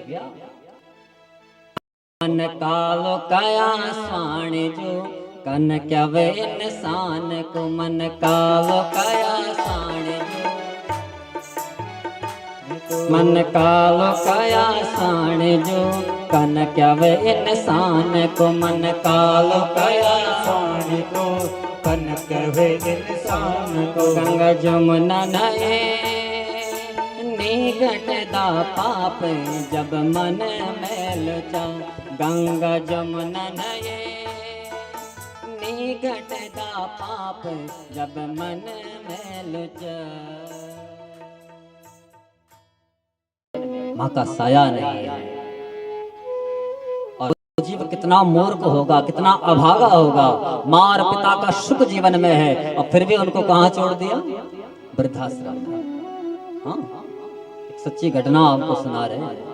गया। मन कालो कया स्वाण जो कन क्या वे इंसान को, मन कालो कया स्वाण जो, मन कालो कया स्वाण जो कन क्या वे इंसान को, मन कालो कया स्वाण को कन क्या वे इंसान को। गंगा जमुना नए निगटदा पाप जब मन मैल चा, गंगा जमुना नए निगटदा पाप जब मन मैल चा। माँ का साया नहीं है। और जीव कितना मूर्ख होगा, कितना अभागा होगा। माँ और पिता का सुख जीवन में है और फिर भी उनको कहाँ छोड़ दिया? वृद्धाश्रम। हाँ, एक सच्ची घटना आपको सुना रहे हैं।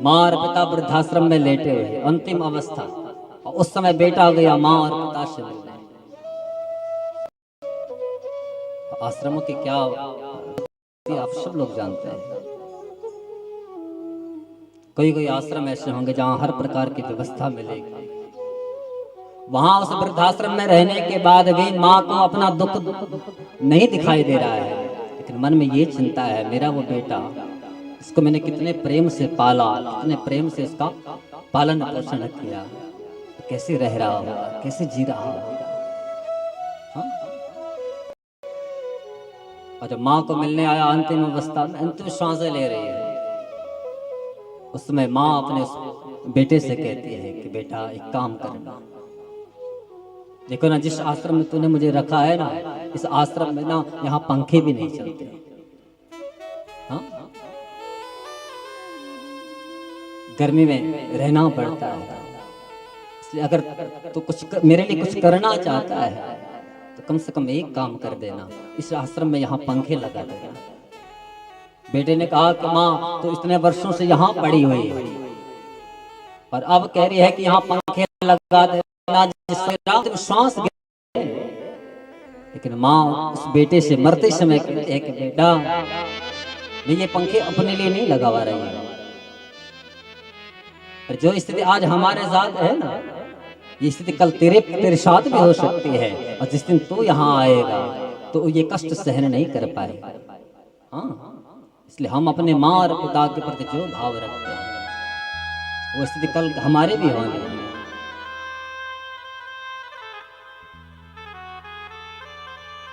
माँ और पिता वृद्धाश्रम में लेटे हुए, अंतिम अवस्था, और उस समय बेटा गया माँ और पिता से मिलने। आश्रमों की क्या आप सब लोग जानते हैं। कोई कोई आश्रम ऐसे होंगे जहां हर प्रकार की व्यवस्था मिलेगी। वहां उस वृद्धाश्रम में रहने के बाद भी माँ को अपना दुख नहीं दिखाई दे रहा है, लेकिन मन में ये चिंता है, मेरा वो बेटा, इसको मैंने कितने प्रेम से पाला, कितने प्रेम से इसका पालन पोषण किया, तो कैसे रह रहा होगा, कैसे जी रहा होगा। हाँ? और जब माँ को मिलने आया अंतिम अवस्था में, अंतिम सांसें ले रही है, उस समय माँ अपने बेटे से कहती है कि बेटा एक काम करना, देखो ना जिस आश्रम में तूने मुझे रखा है ना, इस आश्रम में ना यहाँ पंखे भी नहीं चलते। हाँ? गर्मी में रहना पड़ता है, इसलिए अगर तू कुछ मेरे लिए कुछ करना चाहता है तो कम से कम एक काम कर देना, इस आश्रम में यहाँ पंखे लगा देना। बेटे ने कहा कि माँ तो इतने वर्षों से यहाँ पड़ी हुई है और अब कह रही है कि यहाँ पंखे लगा देना जिससे रात में सांस गिरे। लेकिन माँ उस बेटे से मरते समय कहती है कि बेटा मैं ये पंखे अपने लिए नहीं लगवा रही हूँ, और जो स्थिति आज हमारे साथ है ना, ये स्थिति कल तेरे साथ भी हो सकती है, और जिस दिन तू यहाँ आएगा तो ये कष्ट सहन नहीं कर पाएगा। हाँ, इसलिए हम अपने माँ और पिता के प्रति जो भाव रखते हैं वो स्थिति कल हमारे भी होने है।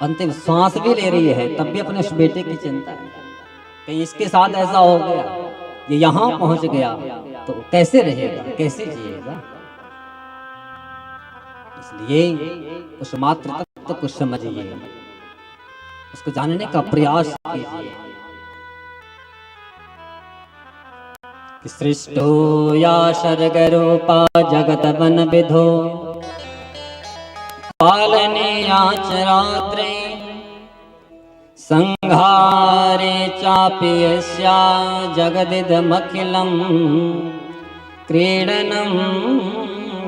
अंतिम सांस भी ले रही है तब भी अपने उस बेटे की चिंता है, कहीं इसके साथ ऐसा हो गया, ये यहाँ पहुंच गया तो कैसे रहेगा, कैसे जिएगा। इसलिए उस मातृ तत्व को समझिए, उसको जानने का प्रयास कीजिए। सृष्टो या सर्ग रूपा जगत वन विधो, पालने आचरात्रे संहारे चापि यस्या जगदिदमखिलं क्रीडनं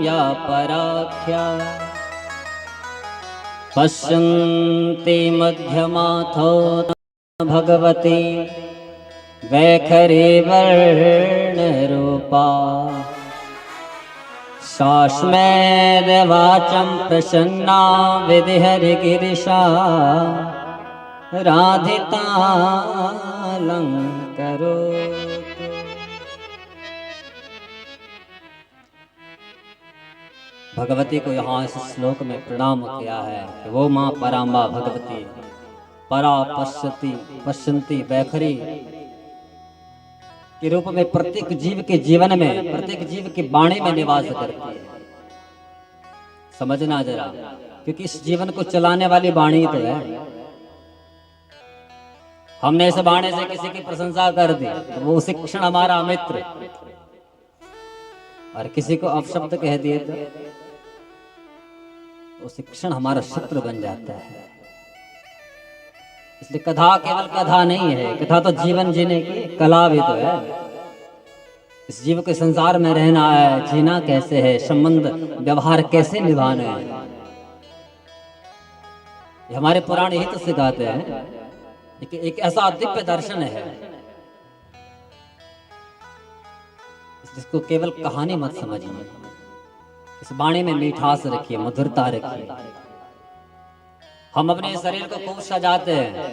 या पराख्या। पश्यन्ति मध्यमाथो भगवती वैखरी वर्ण रूपा, शाश्मेद वाचं प्रसन्ना विधिहरि गिरिशा राधिता अलंकरोतु। भगवती को यहाँ इस श्लोक में प्रणाम किया है कि वो माँ पराम्बा भगवती परा पश्यति पश्यन्ति वैखरी के रूप में प्रत्येक जीव के जीवन में, प्रत्येक जीव की वाणी में निवास करती है। समझना जरा, क्योंकि इस जीवन को चलाने वाली वाणी तो है। हमने इस वाणी से किसी की प्रशंसा कर दी तो वो उसी क्षण हमारा मित्र, और किसी को अपशब्द कह दिए तो उसी क्षण हमारा शत्रु बन जाता है। इसलिए कथा केवल कथा नहीं है, कथा तो जीवन जीने की कला भी तो है। इस जीव के संसार में रहना है, जीना कैसे है, संबंध व्यवहार कैसे निभाना है, ये हमारे पुराण ही तो सिखाते हैं। एक ऐसा दिव्य दर्शन है जिसको केवल कहानी मत समझिए, इस वाणी में मिठास रखिए, मधुरता रखिए। हम अपने शरीर को खूब सजाते हैं,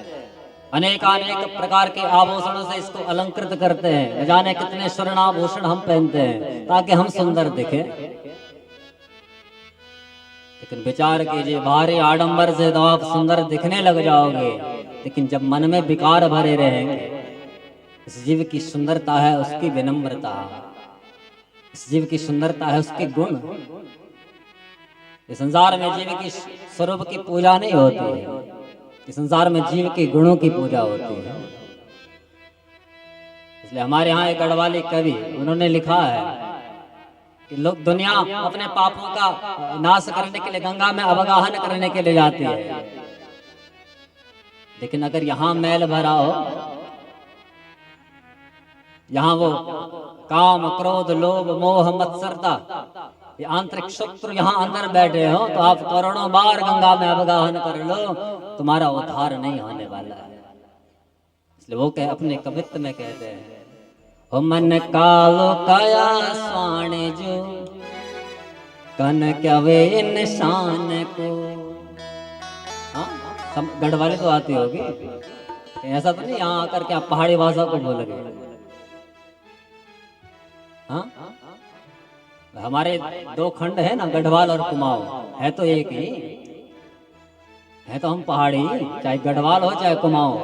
अनेकानेक प्रकार के आभूषणों से इसको अलंकृत करते हैं, न जाने कितने स्वर्णाभूषण हम पहनते हैं ताकि हम सुंदर दिखे। लेकिन विचार कीजिए, बाहरी आडंबर से तो आप सुंदर दिखने लग जाओगे, लेकिन जब मन में विकार भरे रहेंगे, इस जीव की सुंदरता है उसकी विनम्रता, इस जीव की सुंदरता है उसके गुण। इस संसार में जीव की स्वरूप की पूजा नहीं होती है, इस संसार में जीव के गुणों की पूजा होती है। इसलिए हमारे यहाँ एक गढ़वाली कवि, उन्होंने लिखा है कि लोग दुनिया अपने पापों का नाश करने के लिए गंगा में अवगाहन करने के लिए जाती है, लेकिन अगर यहाँ मैल भरा हो, यहाँ वो काम क्रोध लोभ मोह मत्सरता, ये आंतरिक शत्रु यहाँ अंदर बैठे हो, तो आप करोड़ों बार गंगा में अवगाहन कर लो, तुम्हारा उद्धार नहीं होने वाला है। इसलिए वो कह अपने कवित्व में कहते हैं, हो मन कालो काया स्वाने जो कन क्या वे निशान को। हाँ, गढ़वाली तो आती होगी, ऐसा तो नहीं यहाँ आकर के आप पहाड़ी भाषा को बोल गए। हाँ, हमारे दो खंड है ना, गढ़वाल और कुमाऊं, है तो एक ही है, तो हम पहाड़ी, चाहे गढ़वाल हो चाहे कुमाऊं,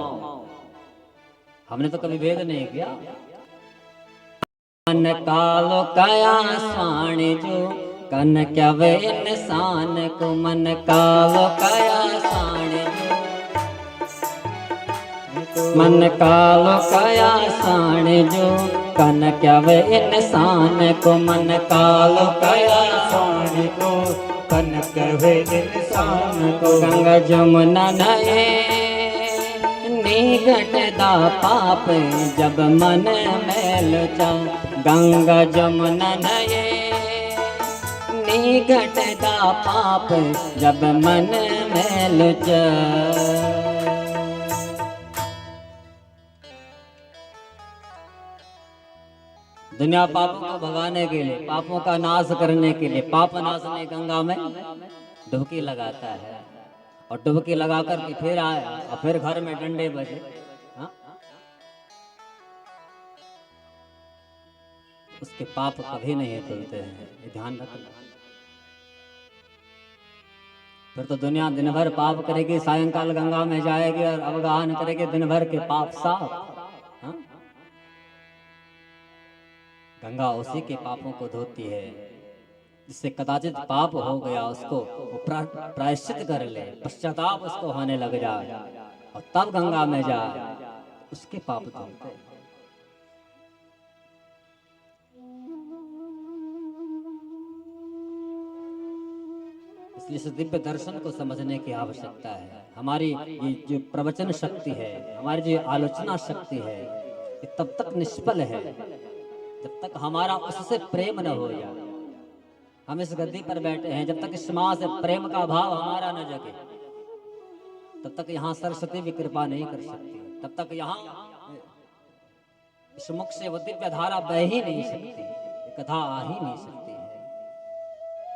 हमने तो कभी भेद नहीं किया। मन कालो काया स्वाणी जो कन क्या वे इंसान को, मन कालो काया स्वाणी जो, मन कालो काया स्वाणी जो कन क्या वे इंसान को, मन कालो काया स्वाणी को कन क्या वे इंसान को। गंगा जमुना नए निगटदा पाप जब मन मैल जा, गंगा जमुना नए निगटदा पाप जब मन मैल जा। दुनिया पापों को भगाने के लिए, पापों का नाश करने के लिए, पाप नाशने गंगा में डुबकी लगाता है, और डुबकी लगा कर के फिर आए और फिर घर में डंडे बजे। हाँ? उसके पाप कभी नहीं धुलते हैं, ये ध्यान रखना। फिर तो दुनिया दिन भर पाप करेगी, सायंकाल गंगा में जाएगी और अवगाहन करेगी, दिन भर के पाप साफ। हाँ? गंगा उसी के पापों को धोती है, जिससे कदाचित पाप हो गया उसको वो प्रायश्चित कर ले, पश्चाताप उसको होने लग जाए, और तब गंगा में जाए, उसके पाप धोते। इसलिए इस दिव्य दर्शन को समझने की आवश्यकता है। हमारी ये जो प्रवचन शक्ति है, हमारी जो आलोचना शक्ति है, ये तब तक निष्फल है जब तक हमारा उससे प्रेम न हो जाए। हम इस गद्दी पर बैठे हैं, जब तक इस माँ से प्रेम का भाव हमारा न जगे, तब तक यहाँ सरस्वती भी कृपा नहीं कर सकती, तब तक यहाँ इस मुख से वो दिव्य धारा बह ही नहीं सकती, कथा आ ही नहीं सकती है।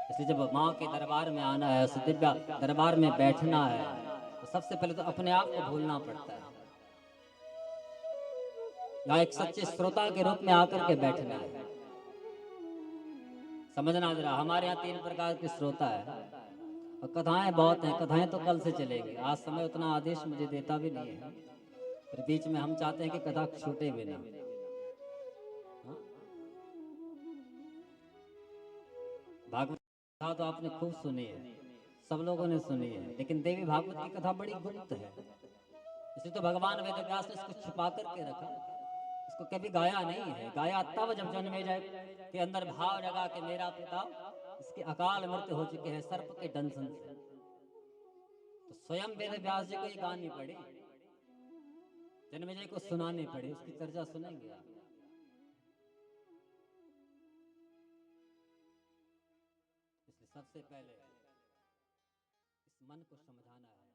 इसलिए जब माँ के दरबार में आना है, उस दिव्य दरबार में बैठना है, तो सबसे पहले तो अपने आप को भूलना पड़ता है। यहाँ एक सच्चे श्रोता के रूप में आकर के बैठना है। समझना जरा, हमारे यहाँ 3 प्रकार के श्रोता है, और कथाएं बहुत हैं। कथाएं तो कल से चलेगी, आज समय उतना आदेश मुझे देता भी नहीं है, फिर बीच में हम चाहते हैं कि कथा छूटे भी ना। भागवत कथा तो आपने खूब सुनी है, सब लोगों ने सुनी है, लेकिन देवी भागवत की कथा बड़ी गुप्त है। इसे तो भगवान वेद व्यास ने इसको छिपा करके रखा, इसको कभी गाया नहीं है। गाया तब जब जन्मे जाए के अंदर भाव जगा के मेरा पिता इसके अकाल मृत्यु हो चुके हैं सर्प के दंशन से, तो स्वयं वेद व्यास जी को ये गानी पड़ी, जन्मेजय को सुनानी पड़ी। उसकी चर्चा सुनेंगे आप। इसलिए सबसे पहले इस मन को समझाना है।